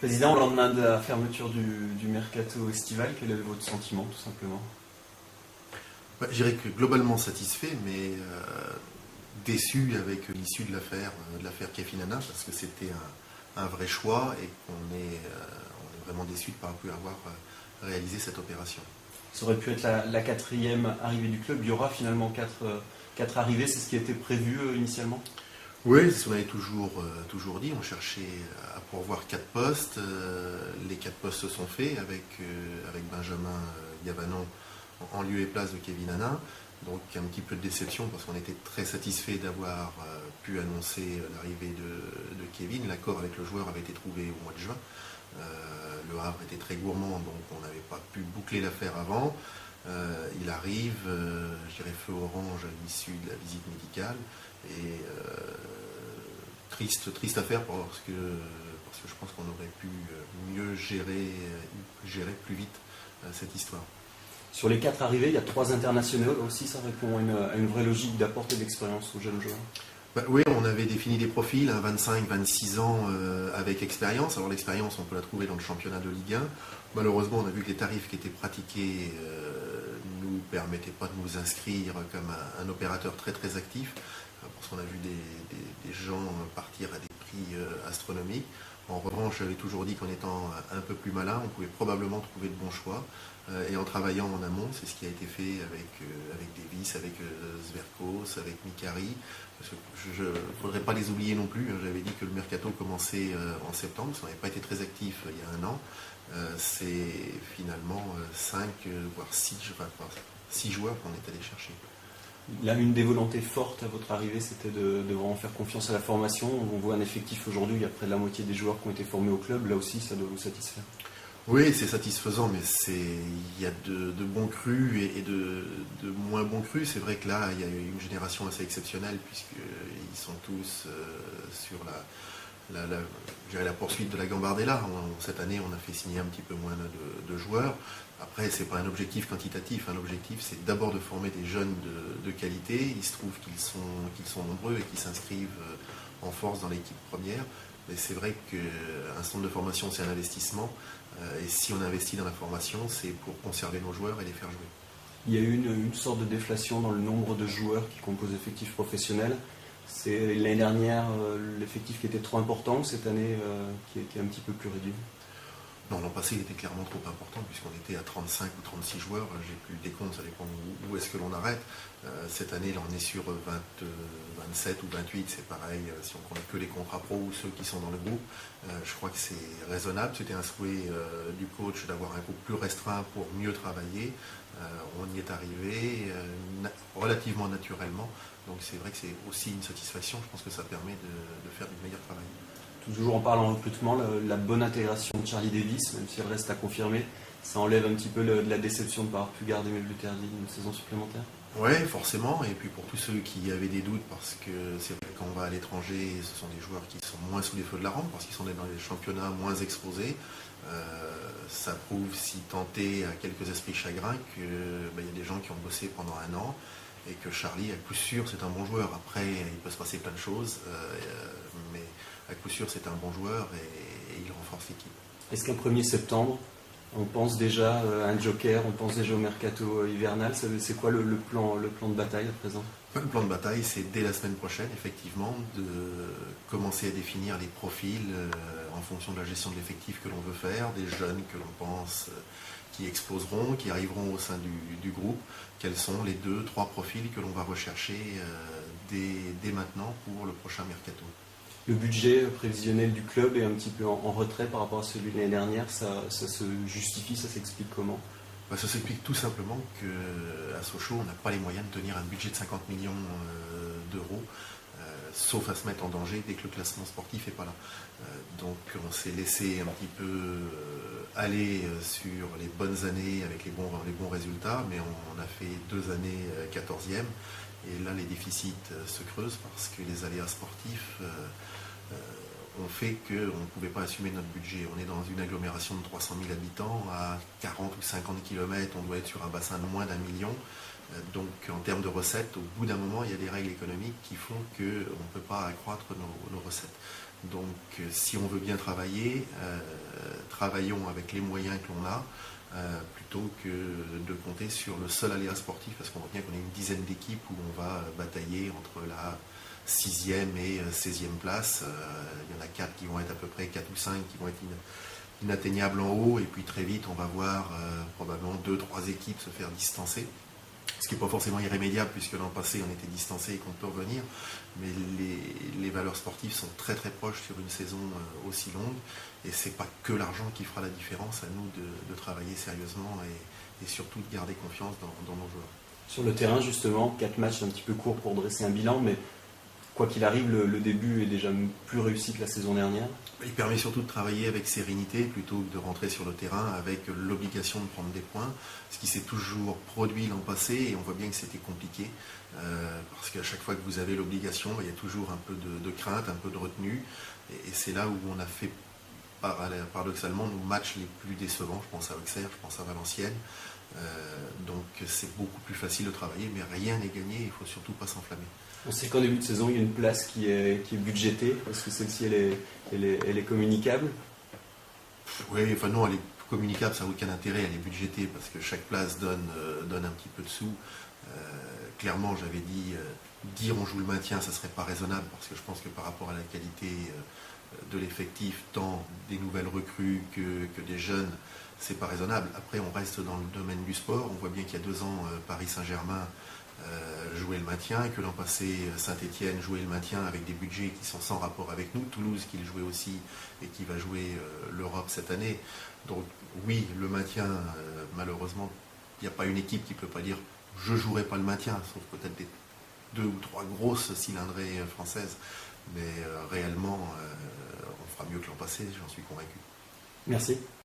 Président, au lendemain de la fermeture du mercato estival, quel est votre sentiment tout simplement? Je dirais que globalement satisfait, mais déçu avec l'issue de l'affaire Kevinana, parce que c'était un vrai choix et on est vraiment déçu de ne pas avoir réalisé cette opération. Ça aurait pu être la quatrième arrivée du club. Il y aura finalement quatre arrivées, c'est ce qui était prévu initialement? Oui, c'est ce qu'on avait toujours dit. On cherchait à pourvoir 4 postes. Les 4 postes se sont faits avec Benjamin Gavanon en lieu et place de Kevinana. Donc un petit peu de déception parce qu'on était très satisfait d'avoir pu annoncer l'arrivée de Kevin. L'accord avec le joueur avait été trouvé au mois de juin. Le Havre était très gourmand, donc on n'avait pas pu boucler l'affaire avant. Il arrive, je dirais feu orange à l'issue de la visite médicale. Et triste affaire parce que je pense qu'on aurait pu mieux gérer plus vite cette histoire. Sur les 4 arrivées, il y a 3 internationaux. Aussi, ça répond à une vraie logique d'apporter de l'expérience aux jeunes joueurs. Oui, on avait défini des profils, 25-26 ans avec expérience. Alors l'expérience, on peut la trouver dans le championnat de Ligue 1. Malheureusement, on a vu que les tarifs qui étaient pratiqués ne nous permettaient pas de nous inscrire comme un opérateur très très actif, parce qu'on a vu des gens partir à des prix astronomiques. En revanche, j'avais toujours dit qu'en étant un peu plus malin, on pouvait probablement trouver de bons choix. Et en travaillant en amont, c'est ce qui a été fait avec Davis, avec Zverkos, avec Mikari. Il ne faudrait pas les oublier non plus. J'avais dit que le mercato commençait en septembre, ça n'avait pas été très actif il y a un an. C'est finalement 5, voire 6 joueurs qu'on est allé chercher. Là, une des volontés fortes à votre arrivée, c'était de vraiment faire confiance à la formation. On voit un effectif aujourd'hui, il y a près de la moitié des joueurs qui ont été formés au club. Là aussi, ça doit vous satisfaire? Oui, c'est satisfaisant, mais il y a de bons crus et de moins bons crus. C'est vrai que là, il y a eu une génération assez exceptionnelle, puisqu'ils sont tous sur la poursuite de la Gambardella. Cette année, on a fait signer un petit peu moins de joueurs. Après, ce n'est pas un objectif quantitatif. L'objectif, c'est d'abord de former des jeunes de qualité. Il se trouve qu'ils sont nombreux et qu'ils s'inscrivent en force dans l'équipe première. Mais c'est vrai qu'un centre de formation, c'est un investissement. Et si on investit dans la formation, c'est pour conserver nos joueurs et les faire jouer. Il y a eu une sorte de déflation dans le nombre de joueurs qui composent l'effectif professionnel. C'est l'année dernière l'effectif qui était trop important, cette année qui est un petit peu plus réduit? Non, l'an passé, il était clairement trop important, puisqu'on était à 35 ou 36 joueurs. J'ai plus le décompte, ça dépend où est-ce que l'on arrête. Cette année, là, on est sur 27 ou 28, c'est pareil, si on compte que les contrats pro ou ceux qui sont dans le groupe. Je crois que c'est raisonnable. C'était un souhait du coach d'avoir un groupe plus restreint pour mieux travailler. On y est arrivé relativement naturellement. Donc c'est vrai que c'est aussi une satisfaction. Je pense que ça permet de faire du meilleur travail. Toujours en parlant recrutement, la bonne intégration de Charlie Davis, même si elle reste à confirmer, ça enlève un petit peu de la déception de ne pas avoir pu garder Melbuterdi une saison supplémentaire? Oui, forcément. Et puis pour tous ceux qui avaient des doutes, parce que c'est vrai que quand on va à l'étranger, ce sont des joueurs qui sont moins sous les feux de la rampe, parce qu'ils sont dans les championnats moins exposés. Ça prouve, si tenté à quelques esprits chagrins, qu'il y a des gens qui ont bossé pendant un an et que Charlie, à coup sûr, c'est un bon joueur. Après, il peut se passer plein de choses, mais à coup sûr, c'est un bon joueur et il renforce l'équipe. Est-ce qu'un 1er septembre, on pense déjà à un joker, on pense déjà au mercato hivernal? C'est quoi le plan de bataille à présent? Le plan de bataille, c'est dès la semaine prochaine, effectivement, de commencer à définir les profils en fonction de la gestion de l'effectif que l'on veut faire, des jeunes que l'on pense qui exploseront, qui arriveront au sein du groupe. Quels sont les 2-3 profils que l'on va rechercher dès maintenant pour le prochain mercato? Le budget prévisionnel du club est un petit peu en retrait par rapport à celui de l'année dernière. Ça se justifie, ça s'explique comment? Ça s'explique tout simplement qu'à Sochaux, on n'a pas les moyens de tenir un budget de 50 millions d'euros, sauf à se mettre en danger dès que le classement sportif n'est pas là. Donc on s'est laissé un petit peu aller sur les bonnes années avec les bons résultats, mais on a fait 2 années 14e. Et là, les déficits se creusent parce que les aléas sportifs ont fait qu'on ne pouvait pas assumer notre budget. On est dans une agglomération de 300 000 habitants, à 40 ou 50 km, on doit être sur un bassin de moins d'1 million. Donc en termes de recettes, au bout d'un moment, il y a des règles économiques qui font qu'on ne peut pas accroître nos recettes. Donc si on veut bien travailler, travaillons avec les moyens que l'on a, plutôt que de compter sur le seul aléa sportif, parce qu'on voit bien qu'on a une dizaine d'équipes où on va batailler entre la 6e et 16e place. Il y en a 4 qui vont être à peu près 4 ou 5 qui vont être inatteignables en haut, et puis très vite on va voir probablement 2-3 équipes se faire distancer. Ce qui n'est pas forcément irrémédiable, puisque l'an passé on était distancé et qu'on peut revenir, mais les valeurs sportives sont très très proches sur une saison aussi longue, et c'est pas que l'argent qui fera la différence. À nous de travailler sérieusement et surtout de garder confiance dans nos joueurs. Sur le terrain justement, 4 matchs un petit peu court pour dresser un bilan, mais quoi qu'il arrive, le début est déjà plus réussi que la saison dernière. Il permet surtout de travailler avec sérénité plutôt que de rentrer sur le terrain avec l'obligation de prendre des points, ce qui s'est toujours produit l'an passé, et on voit bien que c'était compliqué, parce qu'à chaque fois que vous avez l'obligation, il y a toujours un peu de crainte, un peu de retenue, et c'est là où on a fait paradoxalement nos matchs les plus décevants. Je pense à Auxerre, je pense à Valenciennes, donc c'est beaucoup plus facile de travailler, mais rien n'est gagné, il ne faut surtout pas s'enflammer. On sait qu'en début de saison, il y a une place qui est budgétée. Est-ce que celle-ci, elle est communicable? Oui, enfin non, elle est communicable, ça n'a aucun intérêt, elle est budgétée, parce que chaque place donne un petit peu de sous. Clairement, j'avais dit, dire on joue le maintien, ça ne serait pas raisonnable, parce que je pense que par rapport à la qualité de l'effectif, tant des nouvelles recrues que des jeunes, c'est pas raisonnable. Après, on reste dans le domaine du sport. On voit bien qu'il y a 2 ans, Paris Saint-Germain jouer le maintien, et que l'an passé Saint-Etienne jouait le maintien avec des budgets qui sont sans rapport avec nous, Toulouse qui le jouait aussi et qui va jouer l'Europe cette année. Donc oui, le maintien, malheureusement, il n'y a pas une équipe qui ne peut pas dire je ne jouerai pas le maintien, sauf peut-être des 2 ou 3 grosses cylindrées françaises, mais réellement on fera mieux que l'an passé, j'en suis convaincu. Merci.